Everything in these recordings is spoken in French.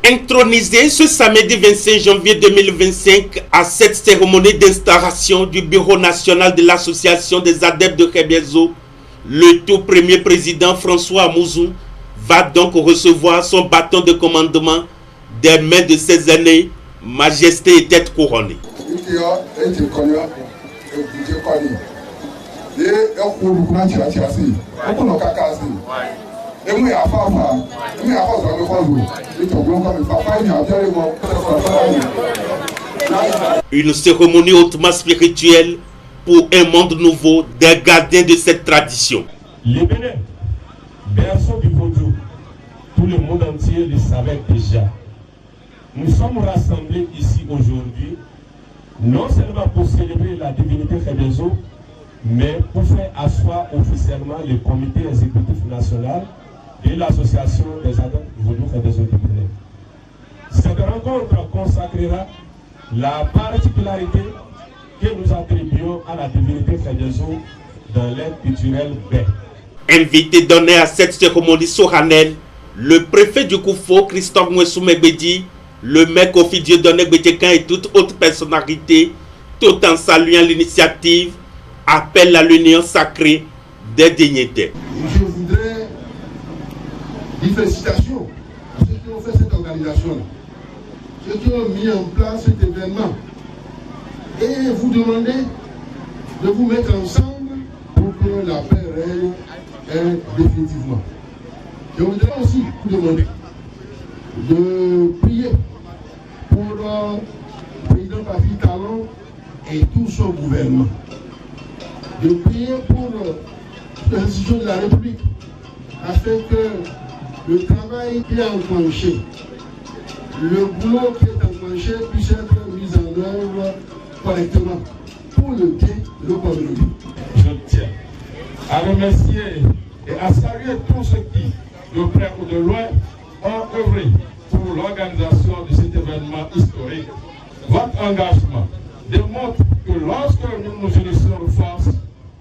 Intronisé ce samedi 25 janvier 2025 à cette cérémonie d'installation du Bureau national de l'Association des adeptes de Rebezo, le tout premier président François Amouzou va donc recevoir son bâton de commandement des mains de ses aînés, majesté et tête couronnée. Une cérémonie hautement spirituelle pour un monde nouveau des gardiens de cette tradition. Les Bénin, berceau du Vaudou, tout le monde entier le savait déjà. Nous sommes rassemblés ici aujourd'hui, non seulement pour célébrer la divinité Rebezo, mais pour faire asseoir officiellement le comité exécutif national de l'association des adeptes du Vaudou Rebezo du Bénin. Cette rencontre consacrera la particularité que nous attribuons à la divinité Rebezo dans l'aide culturelle baie. Invité donné à cette cérémonie solennelle, le préfet du Koufo, Christophe Mouessou-Megbedi, le maire Kofi Dieudonné Gbetikan et toute autre personnalité, tout en saluant l'initiative, appelle à l'union sacrée des dignitaires. Je voudrais dire félicitations à ceux qui ont fait cette organisation, ceux qui ont mis en place cet événement, et vous demander de vous mettre ensemble pour que la paix règne définitivement. Je voudrais aussi vous demander de prier pour le président Patrick Talon et tout son gouvernement, de prier pour les institutions de la République afin que le travail qui est enclenché, le boulot qui est enclenché puisse être mis en œuvre correctement pour le bien de nos communautés. Je tiens à remercier et à saluer tous ceux qui, de près ou de loin, ont œuvré pour l'organisation de cet événement historique. Votre engagement démontre que lorsque nous nous unissons de force,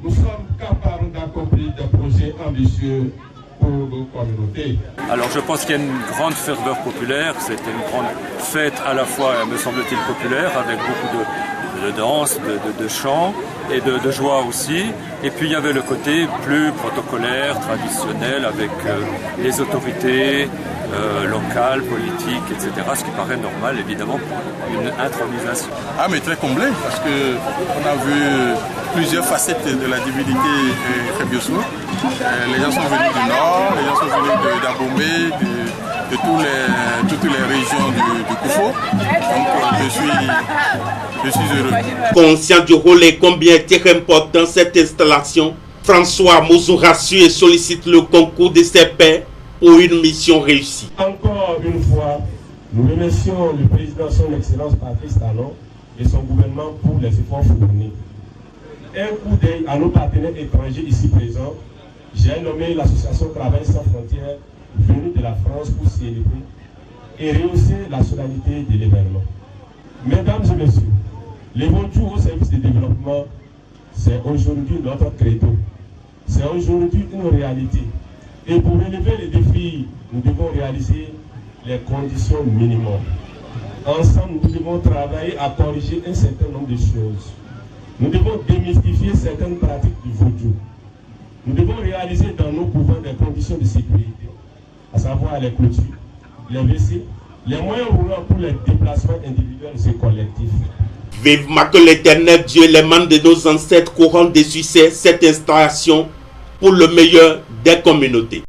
nous sommes capables d'accomplir des projets ambitieux pour nos communautés. Alors je pense qu'il y a une grande ferveur populaire, c'était une grande fête à la fois, me semble-t-il, populaire, avec beaucoup de danse, de chants et de joie aussi. Et puis il y avait le côté plus protocolaire, traditionnel, avec les autorités locales, politiques, etc. Ce qui paraît normal, évidemment, pour une intronisation. Ah, mais très comblé, parce qu'on a vu plusieurs facettes de la divinité Rebezo. Les gens sont venus du nord, les gens sont venus d'Abomey, de toutes les régions du Koufo. Donc je suis heureux. Conscient du rôle et combien était important cette installation, François Amouzou rassure et sollicite le concours de ses pairs pour une mission réussie. Encore une fois, nous remercions le président son Excellence Patrice Talon et son gouvernement pour les efforts fournis. Un coup d'œil à nos partenaires étrangers ici présents, j'ai nommé l'association Travail sans frontières venue de la France pour célébrer et rehausser la solennité de l'événement. Mesdames et messieurs, les Vaudou au service du développement, c'est aujourd'hui notre credo. C'est aujourd'hui une réalité. Et pour relever les défis, nous devons réaliser les conditions minimum. Ensemble, nous devons travailler à corriger un certain nombre de choses. Nous devons démystifier certaines pratiques du Vaudou. Nous devons réaliser dans nos couvents des conditions de sécurité, à savoir les clôtures, les WC, les moyens roulants pour les déplacements individuels et collectifs. Vivement que l'Éternel Dieu et les membres de nos ancêtres couronnent de succès cette installation pour le meilleur des communautés.